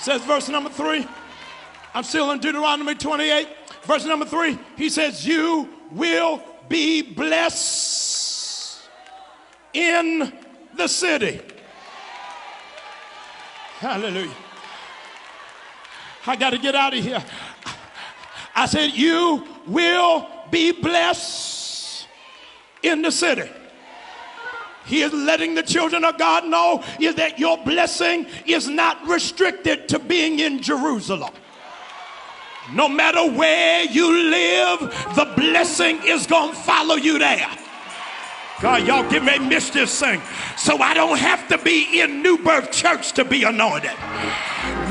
Says verse number 3. I'm still in Deuteronomy 28. Verse number 3. He says, you will be blessed in the city. Hallelujah. I got to get out of here. I said, you will be blessed in the city. He is letting the children of God know is that your blessing is not restricted to being in Jerusalem. No matter where you live, the blessing is going to follow you there. God, y'all get ready to miss this thing. So I don't have to be in New Birth Church to be anointed.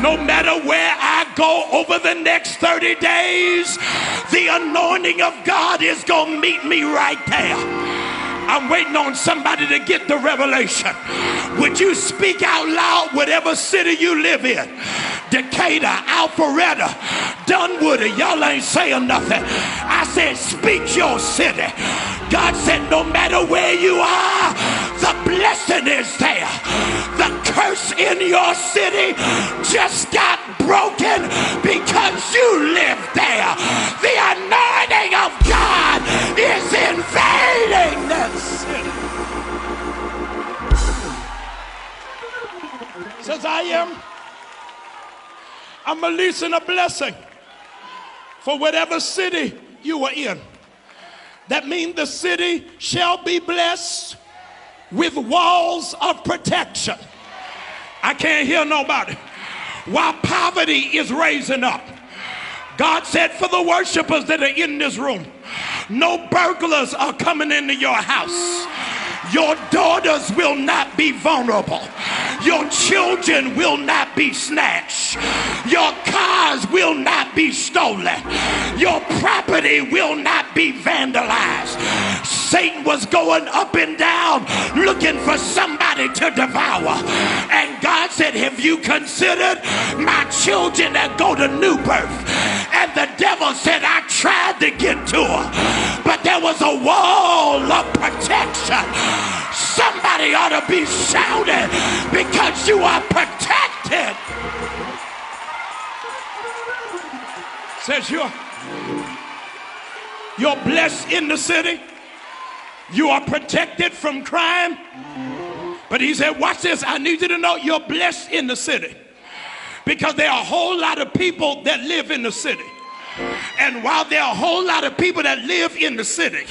No matter where I go over the next 30 days, the anointing of God is going to meet me right there. I'm waiting on somebody to get the revelation. Would you speak out loud whatever city you live in? Decatur, Alpharetta, Dunwoody, y'all ain't saying nothing. I said speak your city. God said no matter where you are, the blessing is there. The curse in your city just got broken because you live there. The anointing of God is invading that city. Says I'm releasing a blessing for whatever city you are in. That means the city shall be blessed with walls of protection. I can't hear nobody. While poverty is raising up, God said for the worshipers that are in this room, no burglars are coming into your house. Your daughters will not be vulnerable. Your children will not be snatched. Your cars will not be stolen. Your property will not be vandalized. Satan was going up and down looking for somebody to devour. And God said, have you considered my children that go to new birth? And the devil said, I tried to get to her, but there was a wall of protection. Somebody ought to be shouting because you are protected. Says you're blessed in the city. You are protected from crime. But he said, watch this. I need you to know you're blessed in the city. Because there are a whole lot of people that live in the city. And while there are a whole lot of people that live in the city,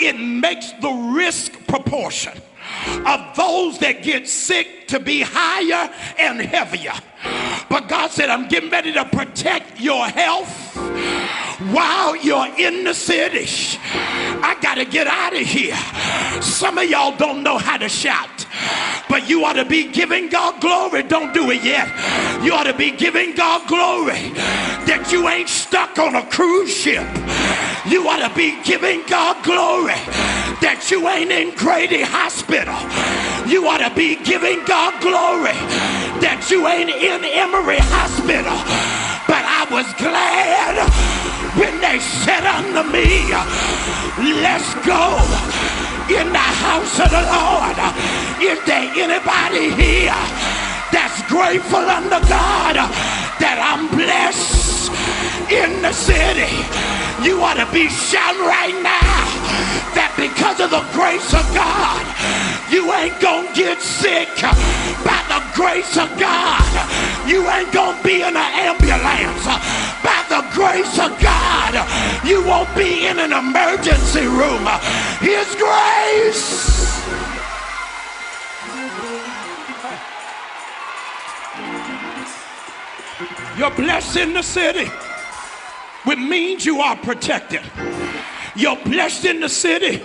it makes the risk proportion of those that get sick to be higher and heavier. But God said, I'm getting ready to protect your health while you're in the city. I gotta get out of here. Some of y'all don't know how to shout, but you ought to be giving God glory. Don't do it yet. You ought to be giving God glory that you ain't stuck on a cruise ship. You ought to be giving God glory that you ain't in Grady Hospital. You ought to be giving God glory that you ain't in Emory Hospital. But I was glad when they said unto me, let's go in the house of the Lord. Is there anybody here that's grateful unto God that I'm blessed in the city? You ought to be shouting right now that because of the grace of God, you ain't gonna get sick. By the grace of God, you ain't gonna be in an ambulance. By the grace of God, you won't be in an emergency room. His grace. You're blessed in the city, which means you are protected. You're blessed in the city,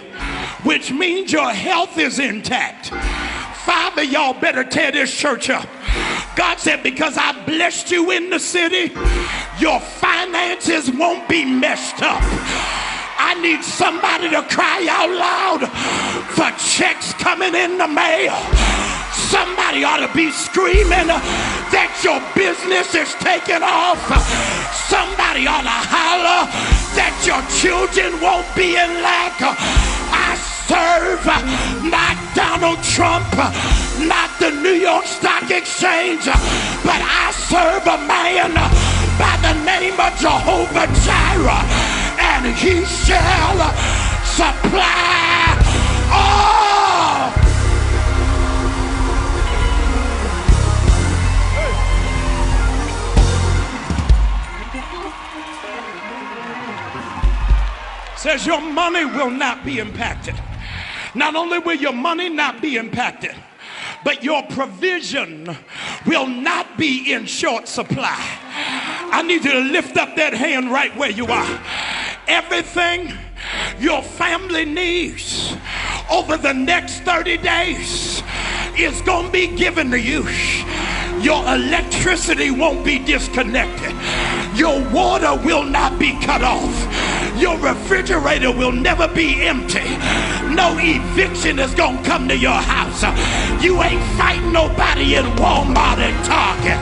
which means your health is intact. 5 of y'all better tear this church up. God said, because I blessed you in the city, your finances won't be messed up. I need somebody to cry out loud for checks coming in the mail. Somebody ought to be screaming that your business is taking off. Somebody ought to holler that your children won't be in lack. I serve not Donald Trump, not the New York Stock Exchange, but I serve a man by the name of Jehovah Jireh, and he shall supply all. Says your money will not be impacted. Not only will your money not be impacted, but your provision will not be in short supply. I need you to lift up that hand right where you are. Everything your family needs over the next 30 days is going to be given to you. Your electricity won't be disconnected. Your water will not be cut off. Your refrigerator will never be empty. No eviction is going to come to your house. You ain't fighting nobody in Walmart and Target.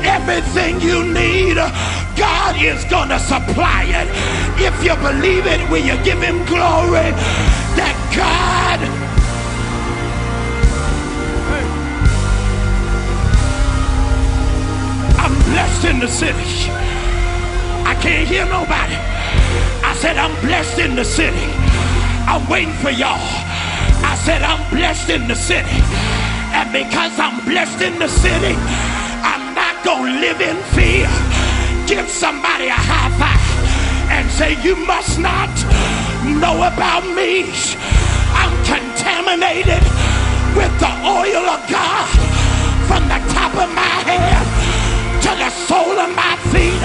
Everything you need, God is going to supply it. If you believe it, will you give him glory that God... I'm blessed in the city. I can't hear nobody. I said I'm blessed in the city. I'm waiting for y'all. I said I'm blessed in the city. And because I'm blessed in the city, I'm not gonna live in fear. Give somebody a high five and say, you must not know about me. I'm contaminated with the oil of God from the top of my head to the sole of my feet.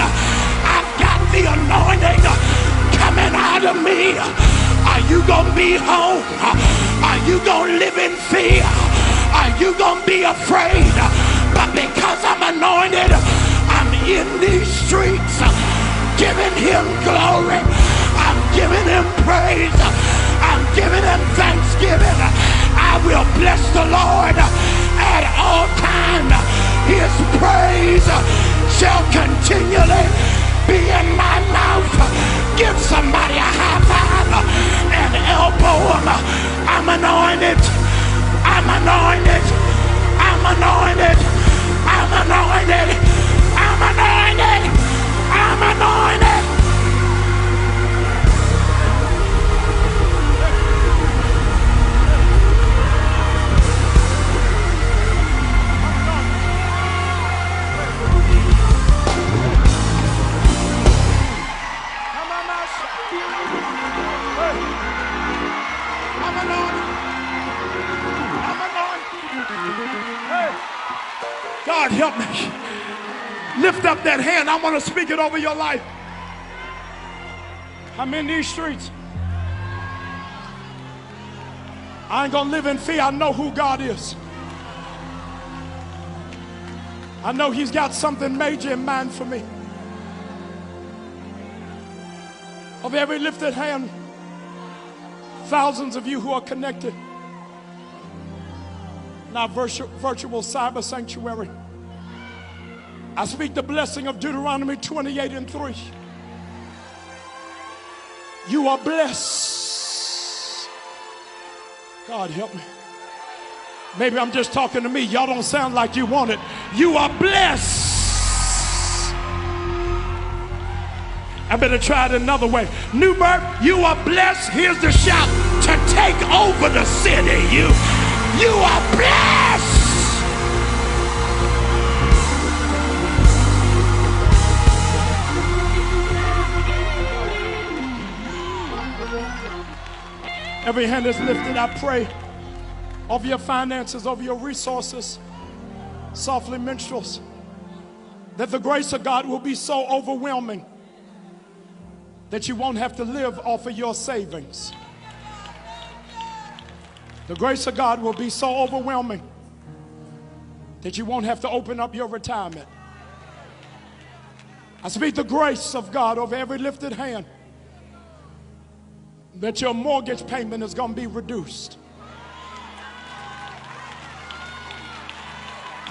I've got the anointing coming out of me. Are you gonna be home? Are you gonna live in fear? Are you gonna be afraid? But because I'm anointed, I'm in these streets giving him glory. I'm giving him praise. I'm giving him thanksgiving. I will bless the Lord at all times. His praise shall continually be in my mouth. Give somebody a high five and elbow him. I'm anointed. I'm anointed. I'm anointed. I'm anointed. I'm anointed. I'm anointed. God help me. Lift up that hand. I want to speak it over your life. I'm in these streets. I ain't gonna live in fear. I know who God is. I know he's got something major in mind for me. Of every lifted hand, thousands of you who are connected in our virtual cyber sanctuary, I speak the blessing of Deuteronomy 28:3. You are blessed. God help me. Maybe I'm just talking to me. Y'all don't sound like you want it. You are blessed. I better try it another way. Newburgh, you are blessed. Here's the shout: to take over the city. You are blessed. Every hand is lifted. I pray over your finances, over your resources, softly minstrels, that the grace of God will be so overwhelming that you won't have to live off of your savings. The grace of God will be so overwhelming that you won't have to open up your retirement. I speak the grace of God over every lifted hand, that your mortgage payment is going to be reduced.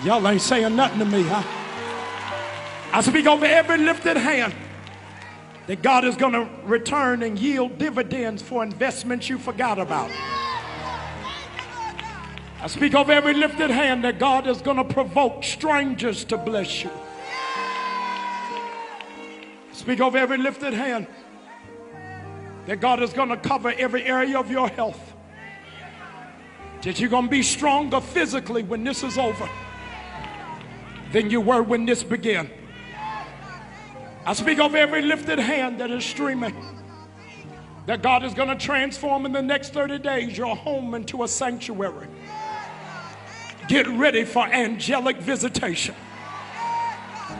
Y'all ain't saying nothing to me, huh? I speak over every lifted hand that God is going to return and yield dividends for investments you forgot about. I speak of every lifted hand that God is going to provoke strangers to bless you. Speak of every lifted hand that God is going to cover every area of your health. That you're going to be stronger physically when this is over than you were when this began. I speak of every lifted hand that is streaming, that God is going to transform in the next 30 days your home into a sanctuary. Get ready for angelic visitation.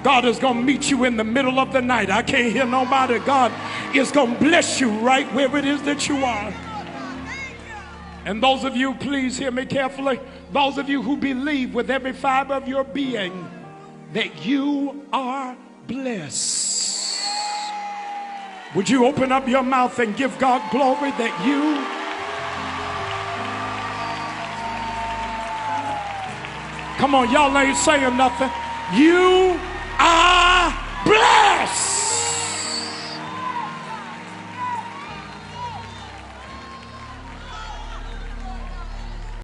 God is going to meet you in the middle of the night. I can't hear nobody. God is going to bless you right where it is that you are. And those of you, please hear me carefully, those of you who believe with every fiber of your being that you are blessed, would you open up your mouth and give God glory that you come on, y'all ain't saying nothing. You